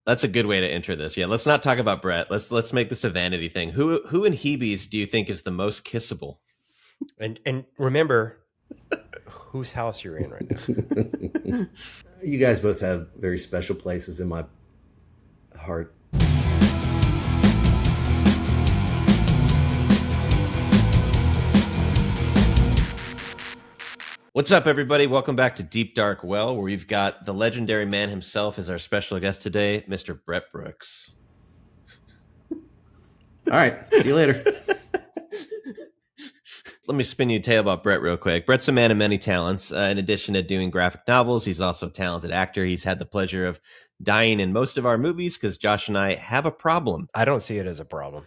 That's a good way to enter this. Yeah, let's not talk about Brett. Let's make this a vanity thing. Who in Heebie's do you think is the most kissable? And remember whose house you're in right now. You guys both have very special places in my heart. What's up, everybody? Welcome back to Deep Dark Well, where we've got the legendary man himself as our special guest today, Mr. Brett Brooks. All right, see you later. Let me spin you a tale about Brett real quick. Brett's a man of many talents. In addition to doing graphic novels, he's also a talented actor. He's had the pleasure of dying in most of our movies because Josh and I have a problem. I don't see it as a problem.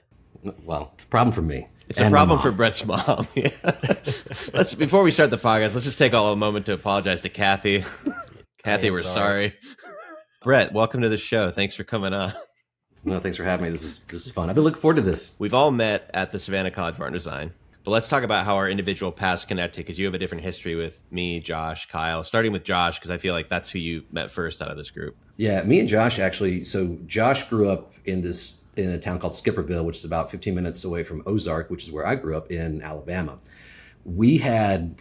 Well, it's a problem for me. It's a problem for Brett's mom. Yeah. Before we start the podcast, let's just take a moment to apologize to Kathy. Kathy, we're sorry. Brett, welcome to the show. Thanks for coming on. No, thanks for having me. This is fun. I've been looking forward to this. We've all met at the Savannah College of Art and Design, but let's talk about how our individual paths connected, because you have a different history with me, Josh, Kyle, starting with Josh, because I feel like that's who you met first out of this group. Yeah, me and Josh actually. So Josh grew up in a town called Skipperville, which is about 15 minutes away from Ozark, which is where I grew up in Alabama. We had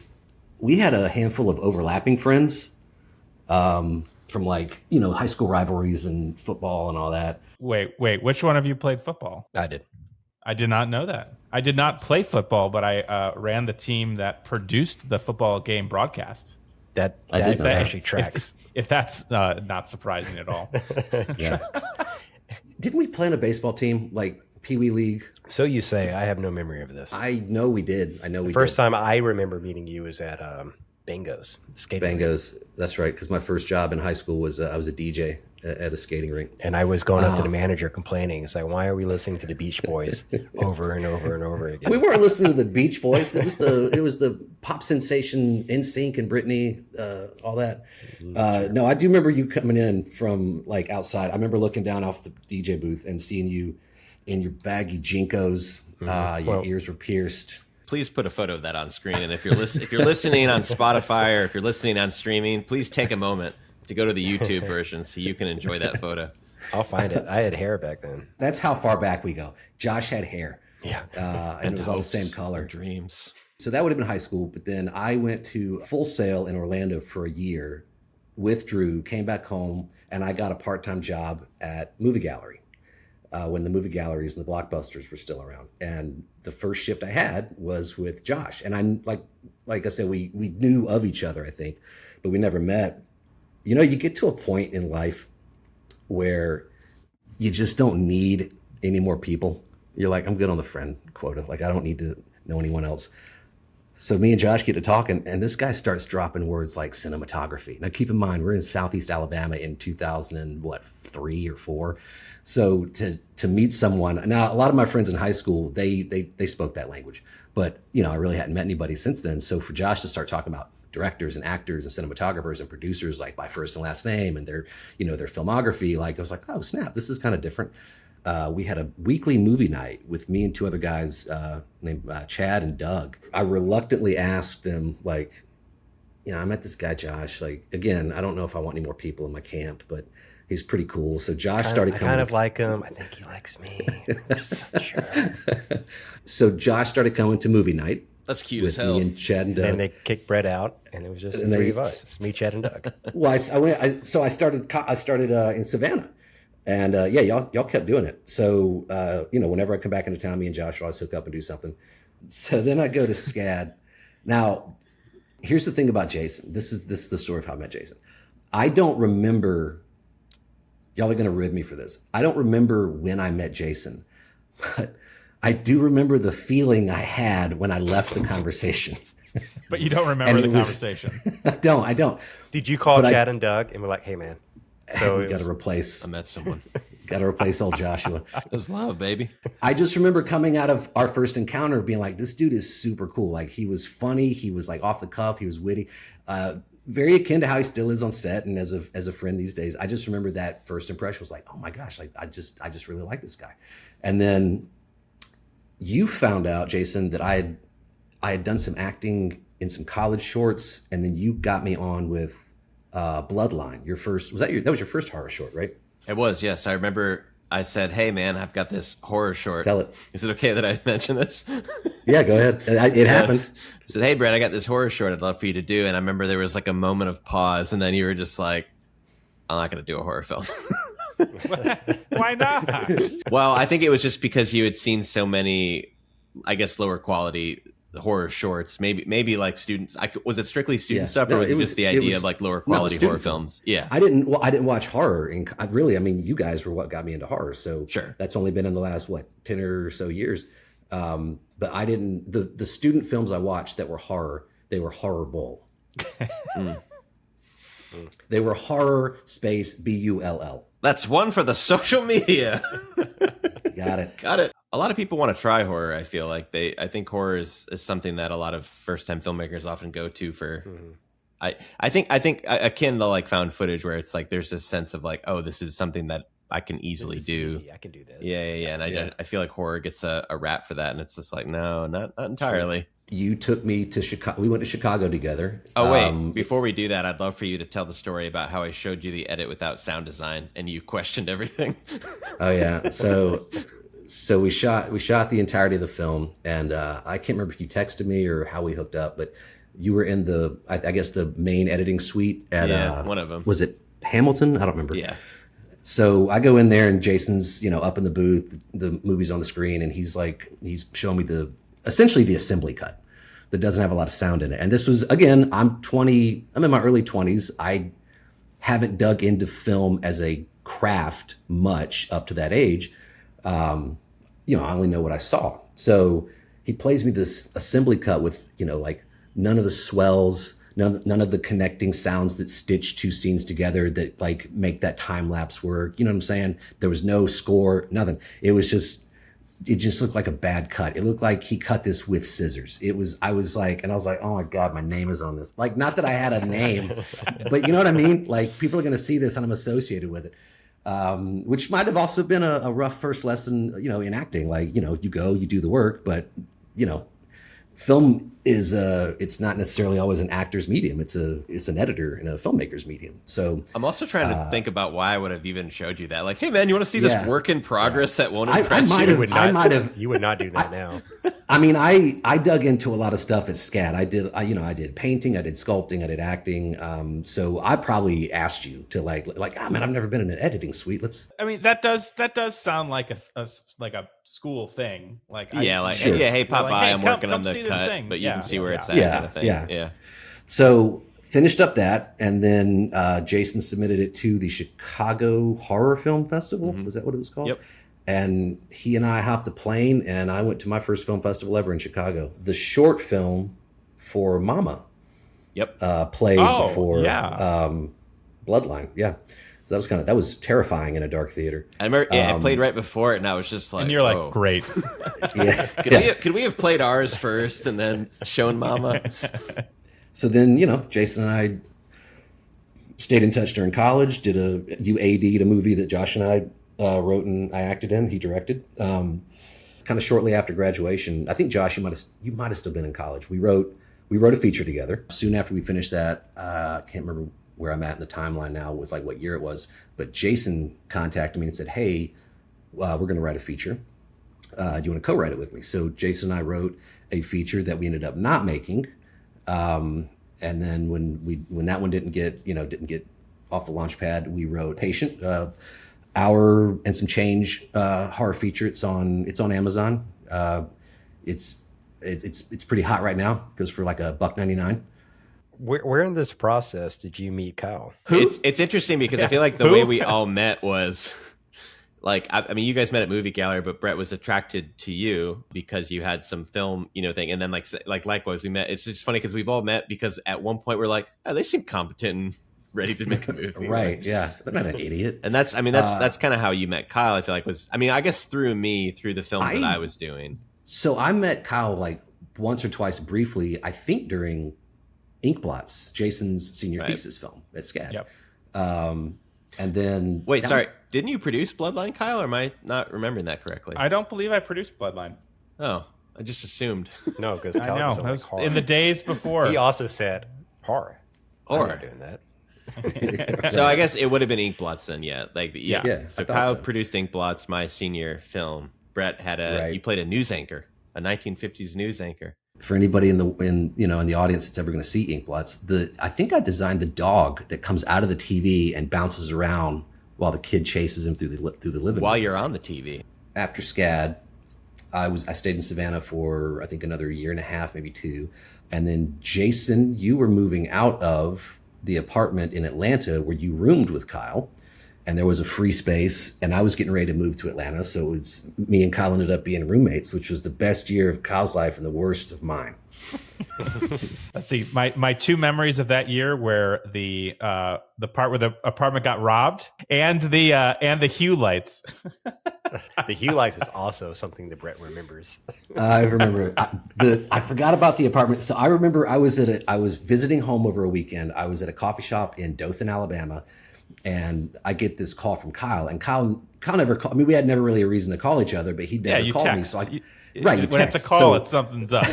a handful of overlapping friends from high school rivalries and football and all that. Wait, which one of you played football? I did. I did not know that. I did not play football, but I ran the team that produced the football game broadcast. That actually tracks. If that's not surprising at all. Yeah. Didn't we play in a baseball team, like Pee Wee League? So you say. I have no memory of this. I know we did. The first time I remember meeting you was at Bango's skating Bango's, rink. That's right, because my first job in high school was I was a DJ at a skating rink. And I was going up to the manager complaining. It's like, why are we listening to the Beach Boys over and over and over again? We weren't listening to the Beach Boys. It was the pop sensation NSYNC and Britney, all that. No, I do remember you coming in from like outside. I remember looking down off the DJ booth and seeing you in your baggy Jinkos. Your ears were pierced. Please put a photo of that on screen. And if you're listening on Spotify or if you're listening on streaming, please take a moment to go to the YouTube version so you can enjoy that photo. I'll find it. I had hair back then. That's how far back we go. Josh had hair. Yeah. And it was all the same color. Dreams. So that would have been high school. But then I went to Full Sail in Orlando for a year, withdrew, came back home, and I got a part-time job at Movie Gallery when the movie galleries and the Blockbusters were still around. And the first shift I had was with Josh. And I like I said, we knew of each other, I think, but we never met. You know, you get to a point in life where you just don't need any more people. You're like, I'm good on the friend quota. Like, I don't need to know anyone else. So me and Josh get to talking, and this guy starts dropping words like cinematography. Now, keep in mind, we're in Southeast Alabama in 2003 or 4. So to meet someone, now a lot of my friends in high school, they spoke that language, but you know, I really hadn't met anybody since then. So for Josh to start talking about directors and actors and cinematographers and producers like by first and last name and their filmography, like I was like, oh snap, this is kind of different. We had a weekly movie night with me and 2 other guys named Chad and Doug. I reluctantly asked them, like, you know, I met this guy, Josh. Like, again, I don't know if I want any more people in my camp, but he's pretty cool. So Josh started coming. I kind of like him. I think he likes me. I'm just not sure. So Josh started coming to movie night. That's cute with as hell. Me and Chad and Doug. And they kicked Brett out, and it was just the 3 of us. It's me, Chad, and Doug. Well, I started in Savannah. And y'all kept doing it. So whenever I come back into town, me and Josh will always hook up and do something. So then I go to SCAD. Now, here's the thing about Jason. This is the story of how I met Jason. I don't remember. Y'all are going to rib me for this. I don't remember when I met Jason, but I do remember the feeling I had when I left the conversation. But you don't remember the conversation. I don't. Did you call Chad and Doug and we're like, hey man? So we got to replace. I met someone. Got to replace old Joshua. It was love, baby. I just remember coming out of our first encounter being like, this dude is super cool. Like, he was funny. He was like off the cuff. He was witty. Very akin to how he still is on set and as a friend these days. I just remember that first impression was like, oh my gosh, like I just really like this guy. And then you found out, Jason, that I had done some acting in some college shorts, and then you got me on with Bloodline. That was your first horror short, right? It was, yes. I remember I said, "Hey, man, I've got this horror short. Tell it. Is it okay that I mention this?" Yeah, go ahead. It happened. I said, "Hey, Brett, I got this horror short I'd love for you to do." And I remember there was like a moment of pause, and then you were just like, "I'm not going to do a horror film." Why not? Well, I think it was just because you had seen so many, I guess, lower quality horror shorts. Maybe like students. Was it strictly student stuff, or was it just the idea of like lower quality horror films? Yeah, I didn't watch horror, and I mean, you guys were what got me into horror. So sure, that's only been in the last 10 or so years. But I didn't. The student films I watched that were horror, they were horrible. They were horror space BULL. That's one for the social media. Got it. Got it. A lot of people want to try horror. I feel like I think horror is something that a lot of first time filmmakers often go to for. I think akin to like found footage where it's like there's this sense of like, oh, this is something that I can easily do. Easy. I can do this. Yeah. And I feel like horror gets a rap for that, and it's just like, no, not entirely. You took me to Chicago. We went to Chicago together. Oh wait, before we do that, I'd love for you to tell the story about how I showed you the edit without sound design, and you questioned everything. Oh yeah. So we shot the entirety of the film, and I can't remember if you texted me or how we hooked up, but you were in I guess the main editing suite at one of them. Was it Hamilton? I don't remember. Yeah. So I go in there, and Jason's up in the booth, the movie's on the screen, and he's showing me essentially the assembly cut that doesn't have a lot of sound in it. And this was, again, I'm in my early 20s. I haven't dug into film as a craft much up to that age. I only know what I saw. So he plays me this assembly cut with, like none of the swells, none of the connecting sounds that stitch two scenes together that like make that time lapse work. You know what I'm saying? There was no score, nothing. It just looked like a bad cut. It looked like he cut this with scissors. I was like, oh my God, my name is on this. Like, not that I had a name, but you know what I mean? Like, people are going to see this and I'm associated with it. Which might have also been a rough first lesson, in acting. Like, you go, you do the work, but, film is it's not necessarily always an actor's medium. It's an editor and a filmmaker's medium. So I'm also trying to think about why I would have even showed you that. Like, hey man, you want to see this work in progress that won't impress you? You would not do that now. I mean, I dug into a lot of stuff at SCAD. I did painting, I did sculpting, I did acting. So I probably asked you to like, man, I've never been in an editing suite. I mean, that does sound like a school thing. Like, sure. Hey, pop by. I'm working on the cut, but you can see where it's at. Kind of thing. Yeah. So finished up that, and then Jason submitted it to the Chicago Horror Film Festival. Was that what it was called? Yep. And he and I hopped a plane, and I went to my first film festival ever in Chicago. The short film for Mama. Yep. Played for Bloodline. Yeah. So that was terrifying in a dark theater. I remember it played right before it, and I was just like, and you're like, great. Yeah. Could we have played ours first and then shown Mama? So then, Jason and I stayed in touch during college, did you AD'd a movie that Josh and I wrote and I acted in, he directed. Kind of shortly after graduation, I think Josh, you might have still been in college. We wrote a feature together. Soon after we finished that, I can't remember where I'm at in the timeline now with like what year it was, but Jason contacted me and said, hey, we're going to write a feature. Do you want to co-write it with me? So Jason and I wrote a feature that we ended up not making. And then when that one didn't get off the launch pad, we wrote Patient, hour and some change horror feature. It's on Amazon. It's pretty hot right now because for like $1.99. Where in this process did you meet Kyle? It's interesting because I feel like the way we all met was like, I mean, you guys met at Movie Gallery, but Brett was attracted to you because you had some film, thing. And then like likewise, we met. It's just funny because we've all met because at one point we're like, oh, they seem competent and ready to make a movie. Right. Yeah. They're not an idiot. And that's kind of how you met Kyle. I feel like I guess through the films that I was doing. So I met Kyle like once or twice briefly, I think during Inkblots, Jason's senior thesis film at SCAD. Yep. And then didn't you produce Bloodline, Kyle, or am I not remembering that correctly? I don't believe I produced Bloodline. Oh, I just assumed. No, because I know that was in the days before. He also said horror. Horror. I'm not doing that. So I guess it would have been Ink Blots then, yeah. Like, yeah. Yeah, So I thought Kyle so. produced Ink Blots, my senior film. Brett had Right. you played a news anchor, a 1950s news anchor. For anybody in the audience that's ever going to see Ink Blots, I think I designed the dog that comes out of the TV and bounces around while the kid chases him through the living room. While you're on the TV. After SCAD, I stayed in Savannah for I think another year and a half, maybe 2. And then Jason, you were moving out of the apartment in Atlanta where you roomed with Kyle, and there was a free space, and I was getting ready to move to Atlanta. So it was me and Kyle ended up being roommates, which was the best year of Kyle's life and the worst of mine. Let's see. My 2 memories of that year were the part where the apartment got robbed and the hue lights. The hue lights is also something that Brett remembers. I remember I forgot about the apartment. So I remember I was visiting home over a weekend. I was at a coffee shop in Dothan, Alabama, and I get this call from Kyle. And Kyle never called. I mean, we had never really a reason to call each other, but he never called me. So you when text. It's a call, it's something's up.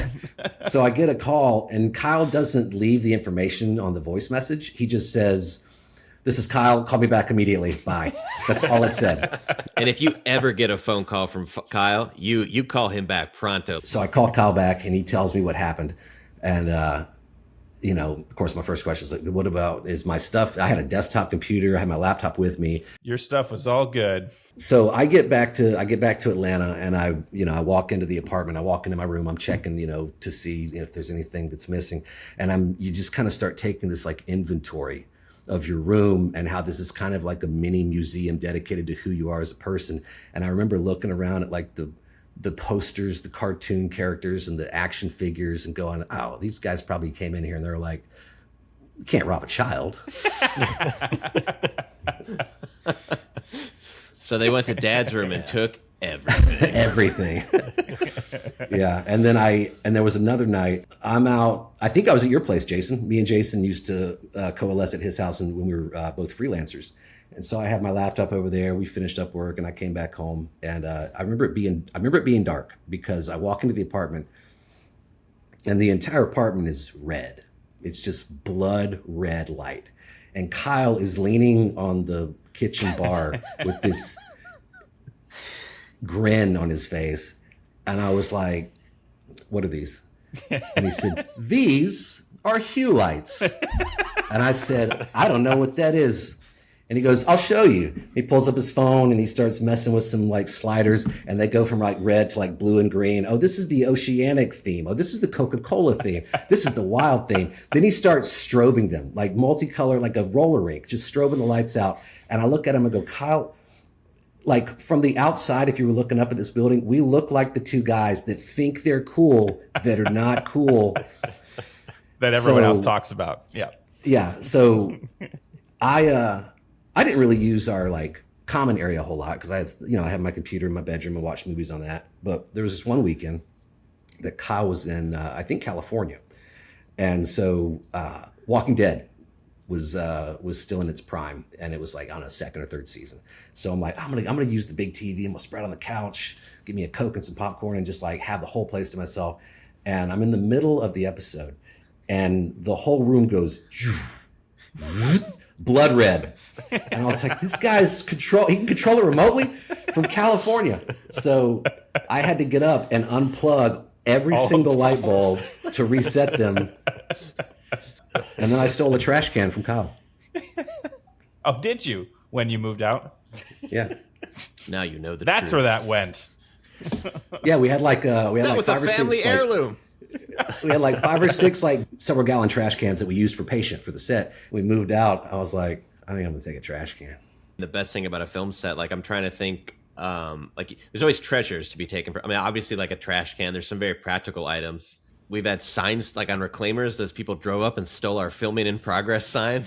So I get a call, and Kyle doesn't leave the information on the voice message. He just says, "This is Kyle. Call me back immediately. Bye." That's all it said. And if you ever get a phone call from Kyle, you call him back pronto. So I call Kyle back, and he tells me what happened. And, of course, my first question is like, what about is my stuff? I had a desktop computer. I had my laptop with me. Your stuff was all good. So I get back to Atlanta, and I walk into the apartment. I walk into my room. I'm checking, to see if there's anything that's missing. And you just kind of start taking this like inventory of your room and how this is kind of like a mini museum dedicated to who you are as a person. And I remember looking around at like the posters, the cartoon characters and the action figures and going, oh, these guys probably came in here and they're like, we can't rob a child. So they went to Dad's room and took everything. Everything. Yeah. And there was another night I'm out. I think I was at your place, Jason. Me and Jason used to coalesce at his house, and when we were both freelancers. And so I had my laptop over there. We finished up work, and I came back home. And I remember it being dark, because I walk into the apartment, and the entire apartment is red. It's just blood red light. And Kyle is leaning on the kitchen bar with this grin on his face. And I was like, what are these? And he said, these are hue lights. And I said, I don't know what that is. And he goes, I'll show you. He pulls up his phone and he starts messing with some like sliders, and they go from like red to like blue and green. Oh, this is the oceanic theme. Oh, this is the Coca-Cola theme. This is the wild theme. Then he starts strobing them like multicolor, like a roller rink, just strobing the lights out. And I look at him and go, Kyle, like from the outside, if you were looking up at this building, we look like the 2 guys that think they're cool, that are not cool. That everyone else talks about. Yeah. Yeah. So I didn't really use our like common area a whole lot, because I had my computer in my bedroom and watched movies on that. But there was this one weekend that Kyle was in, I think California, and so Walking Dead was still in its prime, and it was like on a 2nd or 3rd season. So I'm like, I'm gonna use the big TV, and we'll spread on the couch, give me a Coke and some popcorn, and just like have the whole place to myself. And I'm in the middle of the episode, and the whole room goes blood red. And I was like, this guy's he can control it remotely from California. So I had to get up and unplug every single light bulb to reset them. And then I stole a trash can from Kyle. Oh, did you? When you moved out? Yeah. Now you know the That's truth. where that went. Yeah, we had like That was 5 a or 6 family heirloom. we had like 5 or 6 like several gallon trash cans that we used for Patient for the set. We moved out. I was like, I think I'm gonna take a trash can. The best thing about a film set, like I'm trying to think, like there's always treasures to be taken from. I mean, obviously like a trash can, there's some very practical items. We've had signs like on reclaimers, those people drove up and stole our filming in progress sign.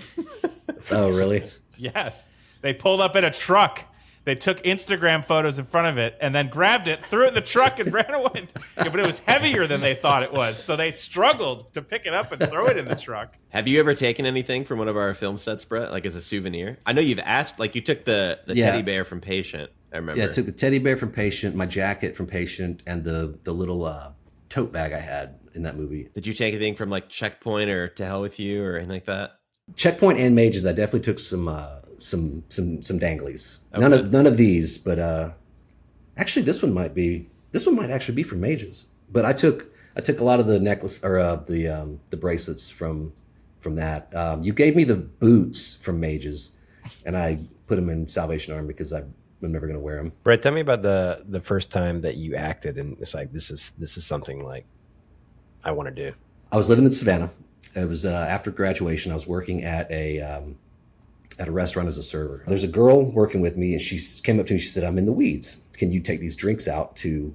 Oh, really? Yes. They pulled up in a truck. They took Instagram photos in front of it and then grabbed it, threw it in the truck, and ran away. Yeah, but it was heavier than they thought it was. So they struggled to pick it up and throw it in the truck. Have you ever taken anything from one of our film sets, Brett, like as a souvenir? I know you've asked, like you took the teddy bear from Patient, I remember. Yeah, I took the teddy bear from Patient, my jacket from Patient, and the little tote bag I had in that movie. Did you take anything from like Checkpoint or To Hell With You or anything like that? Checkpoint and Mages, I definitely took some danglies. Okay. None of these, but actually this one might actually be from Mages. But I took a lot of the necklace or the bracelets from that. You gave me the boots from Mages, and I put them in Salvation Army because I'm never going to wear them. Brett, tell me about the first time that you acted, and it's like this is something like I want to do. I was living in Savannah. It was after graduation. I was working at a restaurant as a server. There's a girl working with me, and she came up to me. She said, "I'm in the weeds. Can you take these drinks out to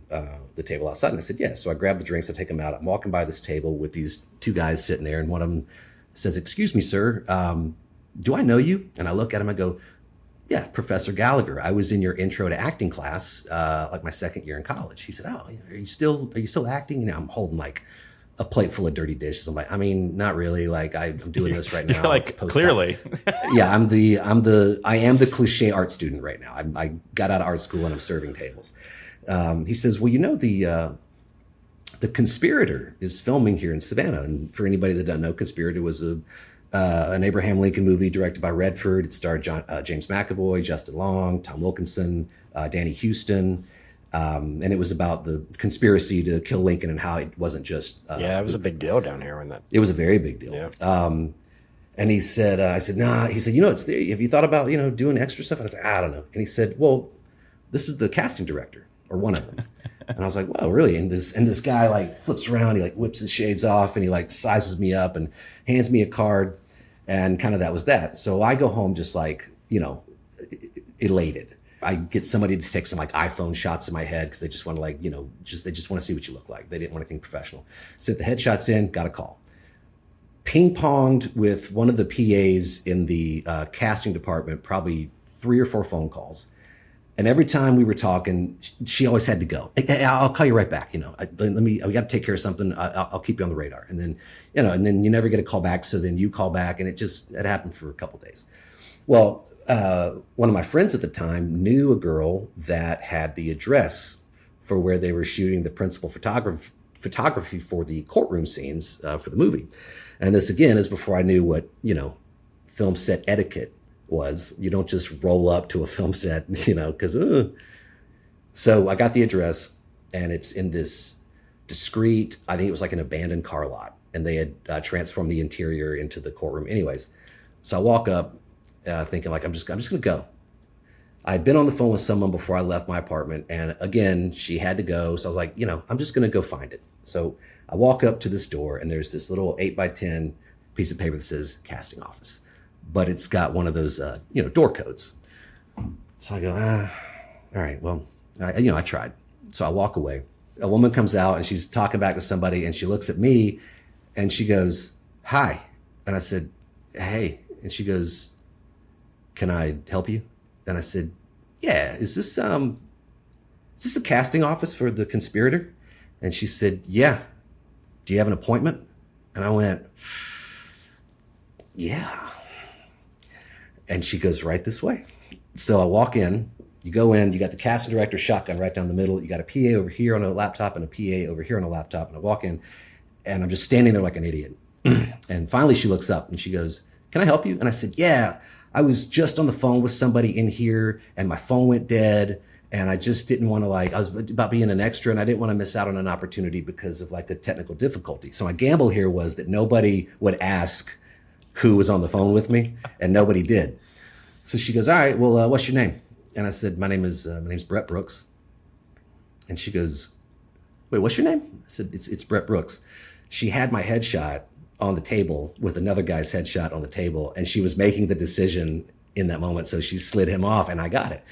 the table outside?" And I said, "Yes." So I grabbed the drinks. I take them out. I'm walking by this table with these two guys sitting there, and one of them says, "Excuse me, sir. Do I know you?" And I look at him. I go, "Yeah, Professor Gallagher. I was in your intro to acting class, like my second year in college." He said, "Oh, are you still acting?" And I'm holding like a plate full of dirty dishes. I'm like, I mean, not really. Like I'm doing this right now. Like clearly. Yeah, I am the cliche art student right now. I got out of art school and I'm serving tables. He says, "Well, you know, the Conspirator is filming here in Savannah." And for anybody that doesn't know, Conspirator was an Abraham Lincoln movie directed by Redford. It starred James McAvoy, Justin Long, Tom Wilkinson, Danny Houston. And it was about the conspiracy to kill Lincoln and how it wasn't just... it was a big deal down here when that... It was a very big deal. Yeah. And he said, I said, "Nah." He said, "You know, have you thought about, doing extra stuff?" And I said, "I don't know." And he said, "Well, this is the casting director, or one of them." And I was like, "Well, really?" And this guy like flips around, he like whips his shades off, and he like sizes me up and hands me a card, and kind of that was that. So I go home just like, elated. I get somebody to take some like iPhone shots in my head because they just want to like, they just want to see what you look like. They didn't want anything professional. Sent the headshots in, got a call. Ping-ponged with one of the PAs in the casting department, probably 3 or 4 phone calls. And every time we were talking, she always had to go. "Hey, I'll call you right back. We got to take care of something. I'll keep you on the radar." And then, and then you never get a call back. So then you call back, and it happened for a couple of days. Well, one of my friends at the time knew a girl that had the address for where they were shooting the principal photography for the courtroom scenes for the movie. And this, again, is before I knew what, film set etiquette was. You don't just roll up to a film set, because... So I got the address, and it's in this discreet, I think it was like an abandoned car lot, and they had transformed the interior into the courtroom. Anyways, so I walk up, thinking like, I'm just going to go. I'd been on the phone with someone before I left my apartment, and again, she had to go. So I was like, I'm just going to go find it. So I walk up to this door, and there's this little 8x10 piece of paper that says casting office, but it's got one of those, door codes. So I go, all right, well, I tried. So I walk away. A woman comes out, and she's talking back to somebody, and she looks at me, and she goes, "Hi." And I said, "Hey." And she goes, "Can I help you?" And I said, "Yeah, is this a casting office for the Conspirator?" And she said, "Yeah. Do you have an appointment?" And I went, "Yeah." And she goes, "Right this way." So I walk in, you go in, you got the casting director shotgun right down the middle. You got a PA over here on a laptop and a PA over here on a laptop. And I walk in, and I'm just standing there like an idiot. And finally she looks up and she goes, "Can I help you?" And I said, "Yeah, I was just on the phone with somebody in here, and my phone went dead, and I just didn't want to I was about being an extra, and I didn't want to miss out on an opportunity because of like a technical difficulty." So my gamble here was that nobody would ask who was on the phone with me, and nobody did. So she goes, "All right, well, what's your name?" And I said, my name's Brett Brooks." And she goes, "Wait, what's your name?" I said, it's Brett Brooks." She had my headshot on the table with another guy's headshot on the table, and she was making the decision in that moment. So she slid him off, and I got it.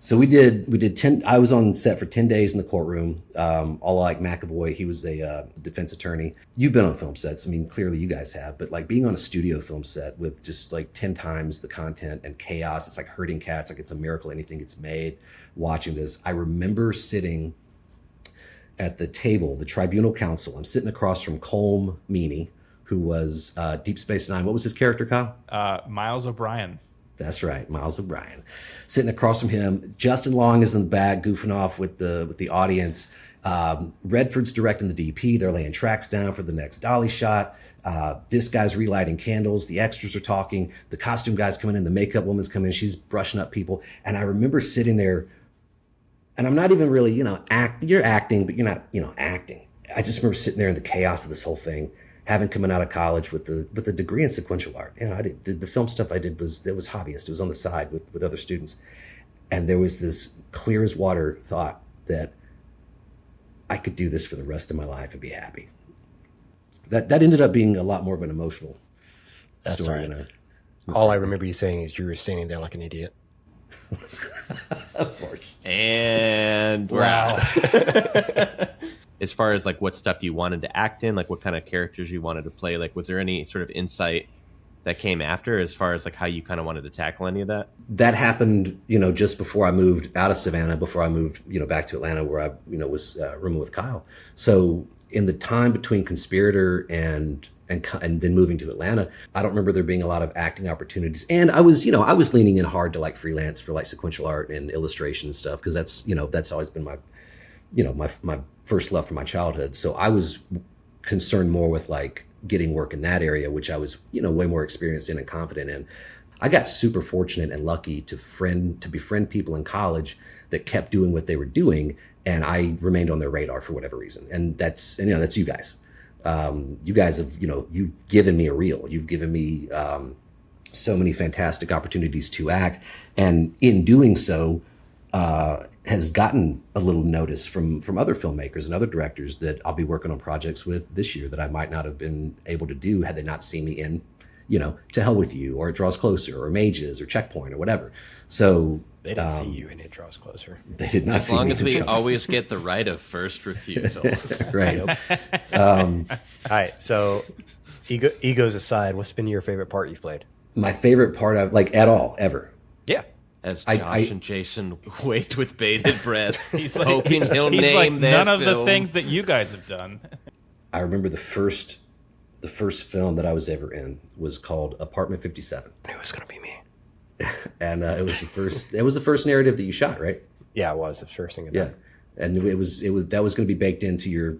So we did 10, I was on set for 10 days in the courtroom. All like McAvoy, he was a defense attorney. You've been on film sets. I mean, clearly you guys have, but like being on a studio film set with just like 10 times the content and chaos, it's like herding cats. Like it's a miracle anything gets made. Watching this, I remember sitting at the table, the tribunal counsel. I'm sitting across from Colm Meaney, who was Deep Space Nine. What was his character, Kyle? Miles O'Brien. That's right, Miles O'Brien. Sitting across from him, Justin Long is in the back, goofing off with the audience. Redford's directing the DP. They're laying tracks down for the next dolly shot. This guy's relighting candles. The extras are talking. The costume guy's coming in. The makeup woman's coming in. She's brushing up people. And I remember sitting there, and I'm not even really, you're acting, but you're not, acting. I just remember sitting there in the chaos of this whole thing, having coming out of college with the degree in sequential art. The film stuff I did was hobbyist. It was on the side with other students. And there was this clear as water thought that I could do this for the rest of my life and be happy. That ended up being a lot more of an emotional story. Right. All I remember you saying is you were standing there like an idiot. Of course. And wow. As far as like what stuff you wanted to act in, like what kind of characters you wanted to play, like was there any sort of insight that came after as far as like how you kind of wanted to tackle any of that? That happened, just before I moved out of Savannah, before I moved, back to Atlanta, where I, was rooming with Kyle. So in the time between Conspirator and then moving to Atlanta, I don't remember there being a lot of acting opportunities. And I was leaning in hard to like freelance for like sequential art and illustration and stuff, because that's always been my, my first love from my childhood. So I was concerned more with like getting work in that area, which I was, way more experienced in and confident in. I got super fortunate and lucky to befriend people in college that kept doing what they were doing, and I remained on their radar for whatever reason. And that's you guys. You guys have, you've given me a reel. You've given me so many fantastic opportunities to act, and in doing so, has gotten a little notice from other filmmakers and other directors that I'll be working on projects with this year that I might not have been able to do had they not seen me in, To Hell With You, or It Draws Closer, or Mages, or Checkpoint, or whatever. So they didn't see you in It Draws Closer. They did not see me. As long as we always get the right of first refusal. Right. All right. So egos aside, what's been your favorite part you've played? My favorite part of ever. Yeah. As Josh and Jason wait with bated breath, He's like, hoping he'll he's name like their none of film. the things that you guys have done. I remember the first film that I was ever in was called Apartment 57. It was going to be me. And it was the first narrative that you shot, right? Yeah, it was the first thing. Yeah. And that was going to be baked into your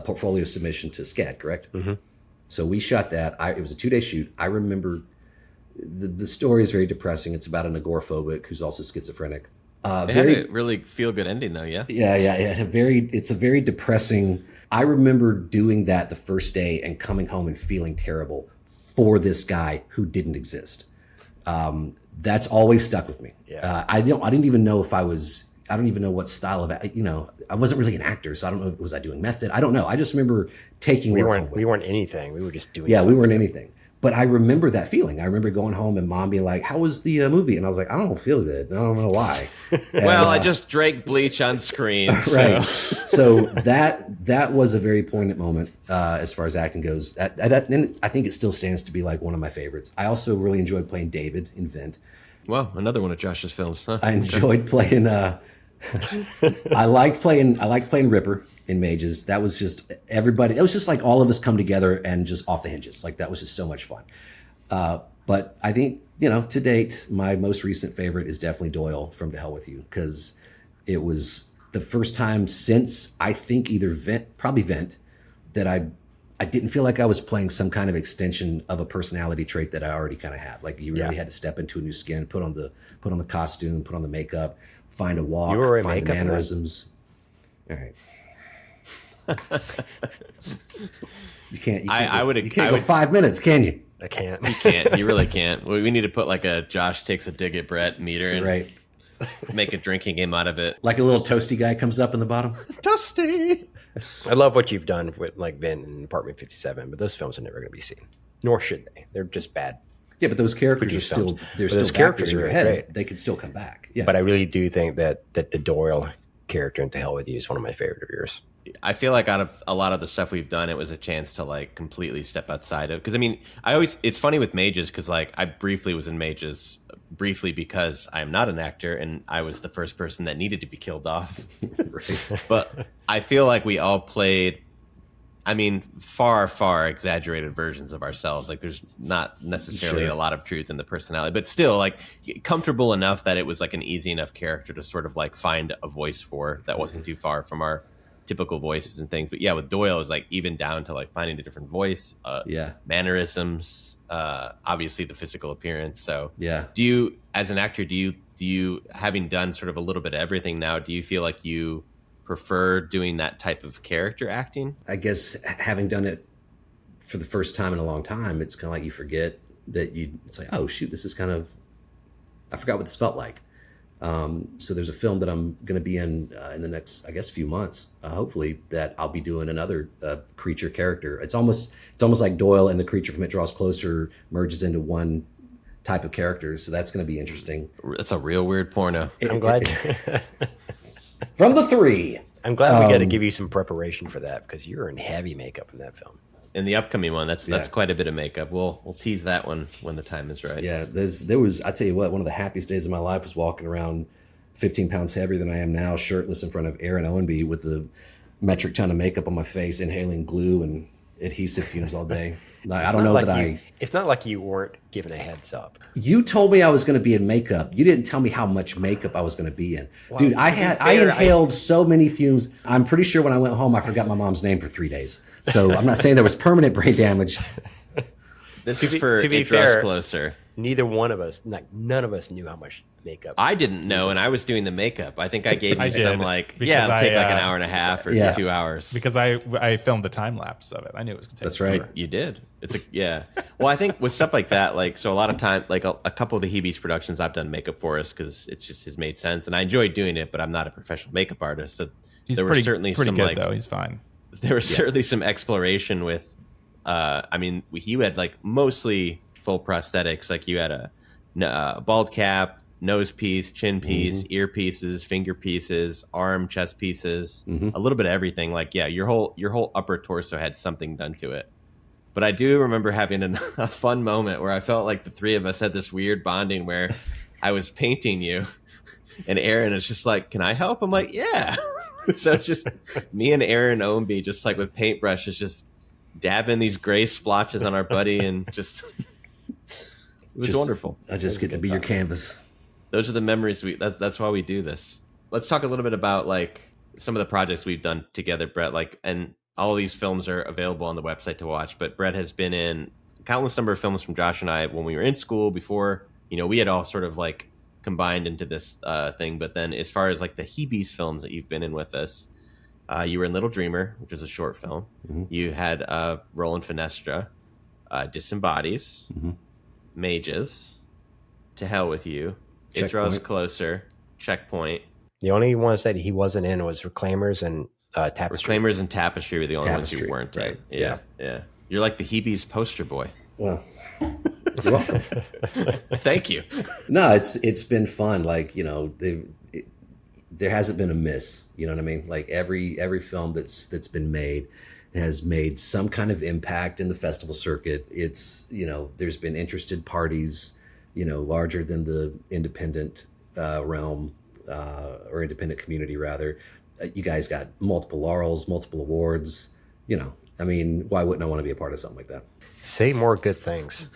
portfolio submission to SCAD, correct? Mm-hmm. So we shot that. It was a 2-day shoot. I remember the story is very depressing. It's about an agoraphobic who's also schizophrenic. It had a really feel good ending though, yeah? Yeah. It's a very depressing. I remember doing that the first day and coming home and feeling terrible for this guy who didn't exist. That's always stuck with me. Yeah. I didn't even know if I don't even know what style of, I wasn't really an actor, so I don't know, was I doing method? I don't know. I just remember taking we work home. We weren't anything. We were just doing. Yeah, we weren't anything. But I remember that feeling. I remember going home and mom being like, "How was the movie?" And I was like, "I don't feel good. I don't know why." And, Well, I just drank bleach on screen. right. So. So that was a very poignant moment as far as acting goes. And I think it still stands to be like one of my favorites. I also really enjoyed playing David in Vent. Well, another one of Josh's films, huh? I enjoyed playing. I liked playing Ripper in Mages. That was just everybody. It was just like all of us come together and just off the hinges. Like that was just so much fun. But I think to date, my most recent favorite is definitely Doyle from To Hell With You, because it was the first time since I think either Vent, that I didn't feel like I was playing some kind of extension of a personality trait that I already kind of have. Like you really had to step into a new skin, put on the costume, put on the makeup, find a walk, find the mannerisms. All right. You can't go 5 minutes, can you? I can't. You can't. You really can't. We need to put like a Josh takes a dig at Brett meter and Right. make a drinking game out of it. Like a little toasty guy comes up in the bottom. Toasty. I love what you've done with like Vent and Apartment 57, but those films are never going to be seen, nor should they. They're just bad. Yeah, but those characters are still those characters in your head. great. They could still come back. Yeah. But I really do think that the Doyle character in To Hell With You is one of my favorite of yours. I feel like out of a lot of the stuff we've done, it was a chance to like completely step outside of, because I mean, it's funny with Mages, because like I briefly was in Mages briefly because I'm not an actor and I was the first person that needed to be killed off. Right. But I feel like we all played, I mean, far exaggerated versions of ourselves. Like there's not necessarily a lot of truth in the personality, but still like comfortable enough that it was like an easy enough character to sort of like find a voice for that wasn't too far from our typical voices and things. But yeah, with Doyle, it was like even down to like finding a different voice, mannerisms, obviously the physical appearance. So do you, as an actor, do you having done sort of a little bit of everything now, do you feel like you prefer doing that type of character acting? I guess having done it for the first time in a long time, it's kind of like you forget that it's like, oh shoot, this is kind of, I forgot what this felt like. So there's a film that I'm going to be in the next, I guess, few months, hopefully, that I'll be doing another creature character. It's almost like Doyle and the creature from It Draws Closer merges into one type of character. So that's going to be interesting. That's a real weird porno. I'm glad. From the 3. I'm glad we got to give you some preparation for that, because you're in heavy makeup in that film. In the upcoming one, that's quite a bit of makeup. We'll tease that one when the time is right. Yeah, there was, I tell you what, one of the happiest days of my life was walking around 15 pounds heavier than I am now, shirtless in front of Aaron Owenby with a metric ton of makeup on my face, inhaling glue and adhesive fumes all day. I don't know that It's not like you weren't given a heads up. You told me I was going to be in makeup. You didn't tell me how much makeup I was going to be in. Well, dude, I inhaled so many fumes. I'm pretty sure when I went home, I forgot my mom's name for 3 days. So I'm not saying there was permanent brain damage. This is for It Draws Closer. Neither one of us, none of us knew how much makeup. I didn't know, and I was doing the makeup. I think I gave you some like, take like an hour and a half or 2 hours. Because I filmed the time lapse of it. I knew it was going to take That's right. You did. Well, I think with stuff like that, like, so a lot of time, like a couple of the Heebie-Jeebies productions, I've done makeup for us because it just has made sense, and I enjoy doing it, but I'm not a professional makeup artist. So there were certainly pretty good, though. He's fine. There was certainly some exploration with, I mean, he had like mostly full prosthetics. Like you had a bald cap, nose piece, chin piece, ear pieces, finger pieces, arm, chest pieces, a little bit of everything. Like, your whole upper torso had something done to it. But I do remember having a fun moment where I felt like the three of us had this weird bonding where I was painting you and Aaron is just like, can I help? I'm like, yeah. So it's just me and Aaron Owenby just like with paintbrushes, just dabbing these gray splotches on our buddy, and just it was wonderful. I just get to be your canvas. Those are the memories that's why we do this. Let's talk a little bit about like some of the projects we've done together, Brett. Like, and all of these films are available on the website to watch, but Brett has been in countless number of films from Josh and I when we were in school before, we had all sort of like combined into this thing. But then as far as like the Heebie-Jeebies films that you've been in with us, you were in Little Dreamer, which was a short film. You had Roland Finestra, Disembodies, Mages, To Hell With You, It Draws Closer, Checkpoint. The only ones that he wasn't in was Reclaimers and Tapestry. Reclaimers and Tapestry were the only ones you weren't in. Yeah. You're like the Heebie-Jeebies poster boy. Well, you're welcome. Thank you. No, it's been fun. Like, there hasn't been a miss. You know what I mean? Like every film that's been made has made some kind of impact in the festival circuit. It's, there's been interested parties, larger than the independent realm or independent community rather. You guys got multiple laurels, multiple awards. I mean, why wouldn't I want to be a part of something like that? Say more good things.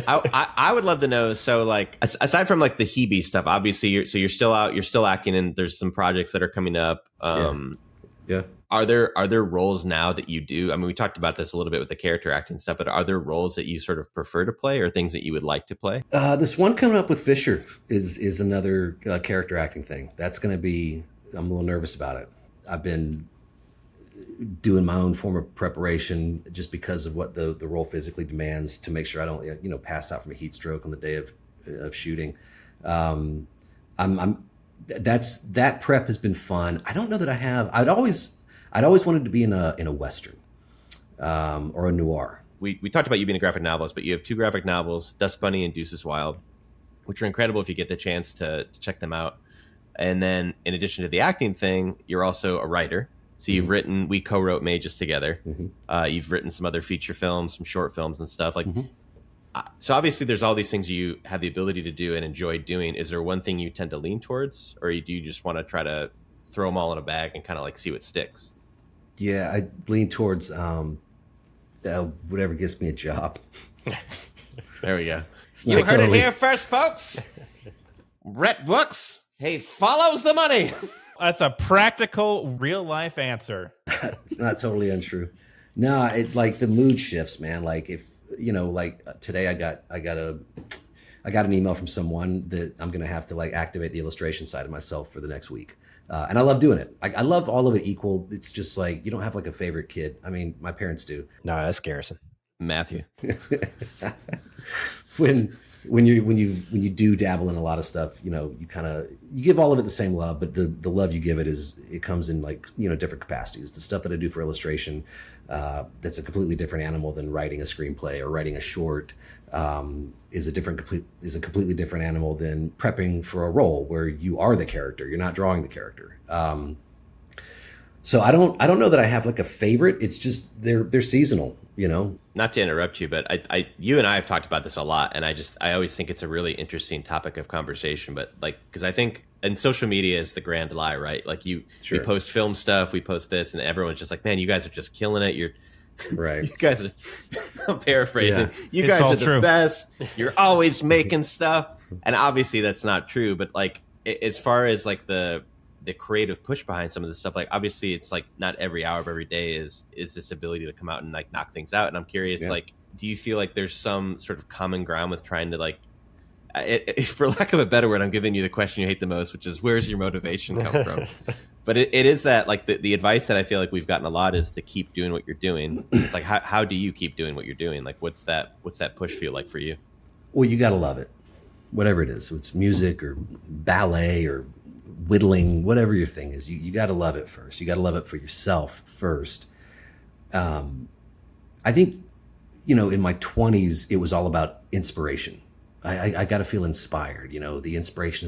I would love to know. So, like, aside from like the Heebie stuff, obviously, you're still out, you're still acting, and there's some projects that are coming up. Yeah. Are there roles now that you do? I mean, we talked about this a little bit with the character acting stuff, but are there roles that you sort of prefer to play, or things that you would like to play? This one coming up with Fisher is another character acting thing. That's going to be. I'm a little nervous about it. I've been doing my own form of preparation just because of what the role physically demands to make sure I don't pass out from a heat stroke on the day of shooting. That prep has been fun. I don't know that I have. I'd always wanted to be in a Western or a noir. We talked about you being a graphic novelist, but you have 2 graphic novels, Dust Bunny and Deuces Wild, which are incredible if you get the chance to check them out. And then in addition to the acting thing, you're also a writer. So you've written, we co-wrote Mages together. You've written some other feature films, some short films and stuff. Like, so obviously there's all these things you have the ability to do and enjoy doing. Is there one thing you tend to lean towards, or do you just want to try to throw them all in a bag and kind of like see what sticks? Yeah, I lean towards whatever gets me a job. There we go. You heard it here first, folks. Brett Brooks, he follows the money. That's a practical, real life answer. It's not totally untrue. No, it like the mood shifts, man. Like if like today I got an email from someone that I'm gonna have to like activate the illustration side of myself for the next week, and I love doing it. I love all of it equal. It's just like you don't have like a favorite kid. I mean, my parents do. No, that's Garrison. Matthew. when you do dabble in a lot of stuff, you give all of it the same love, but the love you give it comes in like different capacities. The stuff that I do for illustration, that's a completely different animal than writing a screenplay or writing a short. Is a completely different animal than prepping for a role where you are the character. You're not drawing the character. So I don't know that I have like a favorite. It's just they're seasonal, Not to interrupt you, but you and I have talked about this a lot, and I always think it's a really interesting topic of conversation. But like, because I think, and social media is the grand lie, right? Like we post film stuff, we post this, and everyone's just like, man, you guys are just killing it. You're right. You guys are, I'm paraphrasing. Yeah. You guys are true. the best. You're always making stuff, and obviously that's not true. But like, as far as like the creative push behind some of this stuff, like obviously it's like not every hour of every day is this ability to come out and like knock things out. And I'm curious, like, do you feel like there's some sort of common ground with trying to like, for lack of a better word, I'm giving you the question you hate the most, which is where's your motivation come from? But it is that like the advice that I feel like we've gotten a lot is to keep doing what you're doing. It's like, how do you keep doing what you're doing? Like, what's that push feel like for you? Well, you got to love it, whatever it is. It's music or ballet or whittling, whatever your thing is. You got to love it first. You got to love it for yourself first. I think, in my 20s, it was all about inspiration. I got to feel inspired. The inspiration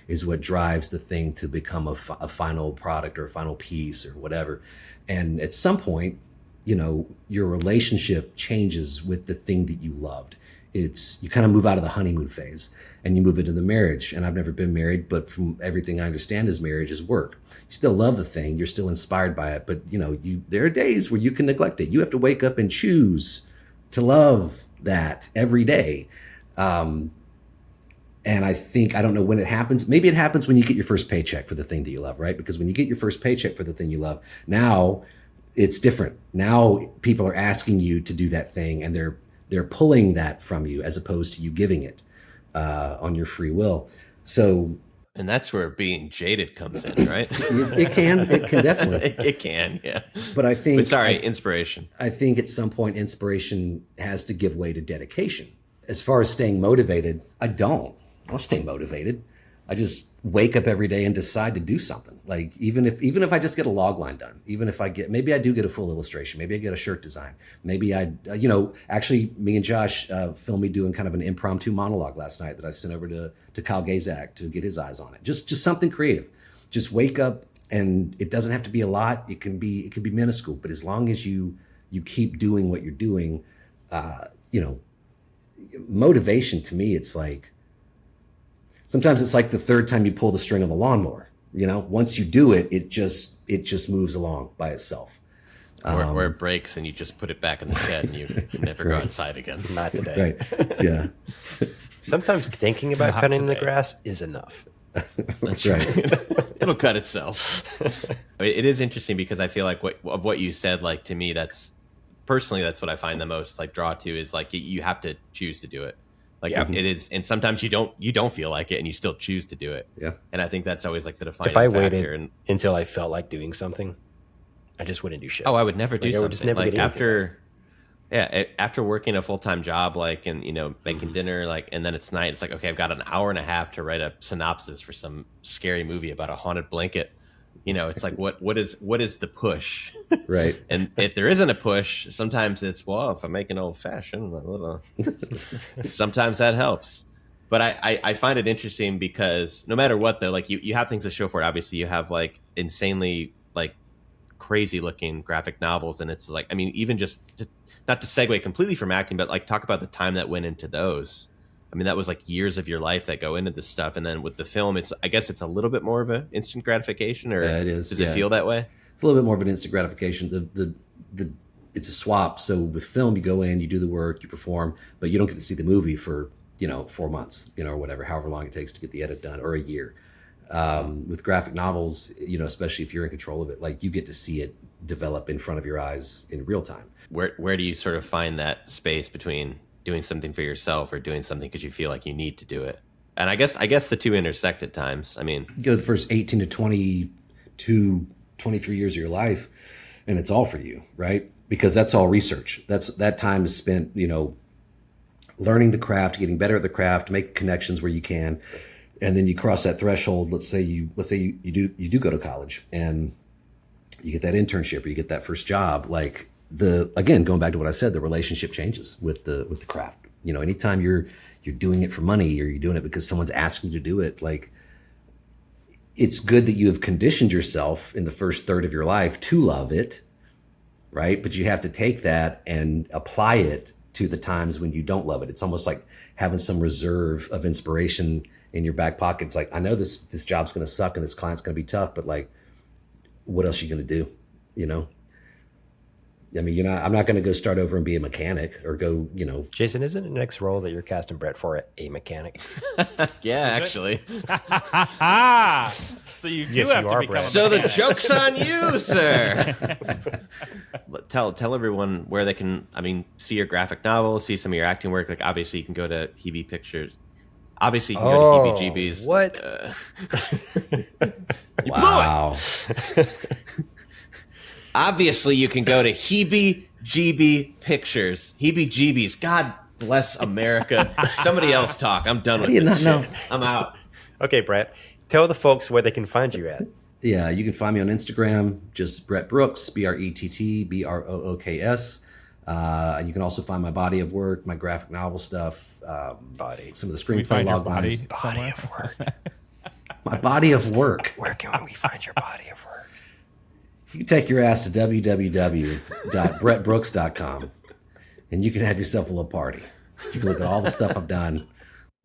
is what drives the thing to become a final product or a final piece or whatever. And at some point, your relationship changes with the thing that you loved. You kind of move out of the honeymoon phase and you move into the marriage. And I've never been married, but from everything I understand is marriage is work. You still love the thing. You're still inspired by it. But there are days where you can neglect it. You have to wake up and choose to love that every day. And I think, I don't know when it happens. Maybe it happens when you get your first paycheck for the thing that you love, right? Because when you get your first paycheck for the thing you love, now it's different. Now people are asking you to do that thing and they're pulling that from you as opposed to you giving it on your free will. So, and that's where being jaded comes in, right? It can definitely. It can, yeah. But I think, inspiration. I think at some point inspiration has to give way to dedication. As far as staying motivated, I don't stay motivated. I just wake up every day and decide to do something. Like even if I just get a log line done, maybe I do get a full illustration, maybe I get a shirt design, maybe actually me and Josh filmed me doing kind of an impromptu monologue last night that I sent over to Kyle Gazak to get his eyes on it. Just something creative. Just wake up, and it doesn't have to be a lot. It can be minuscule, but as long as you keep doing what you're doing, motivation to me, it's like, sometimes it's like the third time you pull the string of the lawnmower. Once you do it, it just moves along by itself. Or it breaks and you just put it back in the shed and you never go outside again. Not today. Right. Yeah. Sometimes thinking about Not cutting the today. grass is enough. That's right. It'll cut itself. It is interesting because I feel like what you said, like to me, that's what I find the most like draw to is like you have to choose to do it. Like it is, and sometimes you don't feel like it, and you still choose to do it. Yeah. And I think that's always like the defining If I factor. waited until I felt like doing something, I just wouldn't do shit. Oh, I would never do Like, I would something just never like get anything after working a full-time job, like, and making dinner, like, and then it's night. It's like, okay, I've got an hour and a half to write a synopsis for some scary movie about a haunted blanket. It's like what is the push? Right. And if there isn't a push, sometimes it's, well, if I make an old fashioned, sometimes that helps. But I find it interesting because no matter what, though, like you have things to show for it. Obviously, you have like insanely like crazy looking graphic novels, and it's like, I mean, even just not to segue completely from acting, but like talk about the time that went into those. I mean, that was like years of your life that go into this stuff. And then with the film, I guess it's a little bit more of an instant gratification, or Yeah, it is. Does it feel that way? It's a little bit more of an instant gratification. It's a swap. So with film, you go in, you do the work, you perform, but you don't get to see the movie for 4 months, or whatever, however long it takes to get the edit done, or a year. With graphic novels, especially if you're in control of it, like you get to see it develop in front of your eyes in real time. Where do you sort of find that space between doing something for yourself or doing something because you feel like you need to do it? And I guess the two intersect at times. I mean, you go the first 18 to 22, 23 years of your life, and it's all for you, right? Because that's all research. That time is spent, learning the craft, getting better at the craft, making connections where you can, and then you cross that threshold. Let's say you do go to college and you get that internship or you get that first job. Like again, going back to what I said, the relationship changes with the craft. Anytime you're doing it for money or you're doing it because someone's asking you to do it, like it's good that you have conditioned yourself in the first third of your life to love it, right? But you have to take that and apply it to the times when you don't love it. It's almost like having some reserve of inspiration in your back pocket. It's like, I know this job's going to suck and this client's going to be tough, but like, what else are you going to do? I mean, I'm not going to go start over and be a mechanic or go, Jason, isn't the next role that you're casting Brett for a mechanic? Yeah, actually. So you do Yes, have you to are, become Brett. a So the mechanic. joke's on you, sir. Tell everyone where they can, see your graphic novel, see some of your acting work. Like, obviously, you can go to Heebie Pictures. Obviously, you can go to Heebie-Jeebies. What? You wow. blew it. Obviously, you can go to Heebie-Jeebies Pictures. Heebie-Jeebies. God bless America. Somebody else talk. I'm done with do you this not know? shit. I'm out. Okay, Brett, tell the folks where they can find you at. Yeah, you can find me on Instagram, just Brett Brooks, BRETTBROOKS. You can also find my body of work, my graphic novel stuff, some of the Can we screenplay find your log body lines. somewhere? of work. My body of work. Where can we find your body of work? You can take your ass to www.brettbrooks.com and you can have yourself a little party. You can look at all the stuff I've done.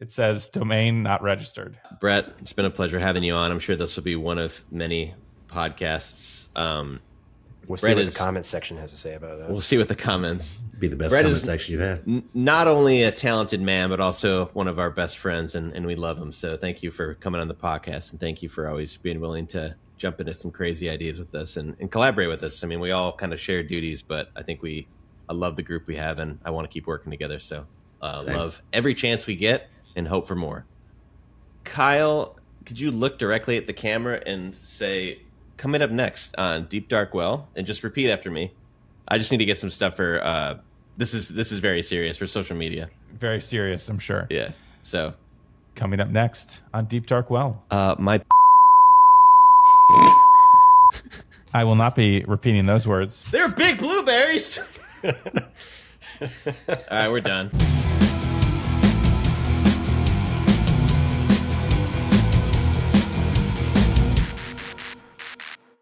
It says domain not registered. Brett, it's been a pleasure having you on. I'm sure this will be one of many podcasts. We'll see Brett what is- the comments section has to say about that. We'll see what the comments. Be the best Brett comment is- section you've had. Not only a talented man, but also one of our best friends, and we love him. So thank you for coming on the podcast, and thank you for always being willing to jump into some crazy ideas with us and collaborate with us. I mean, we all kind of share duties, but I think I love the group we have, and I want to keep working together. So Same. love every chance we get and hope for more. Kyle, could you look directly at the camera and say, coming up next on Deep Dark Well, and just repeat after me. I just need to get some stuff for this is very serious for social media. Very serious, I'm sure. Yeah. So Coming up next on Deep Dark Well. my I will not be repeating those words. they're big blueberries. All right, we're done.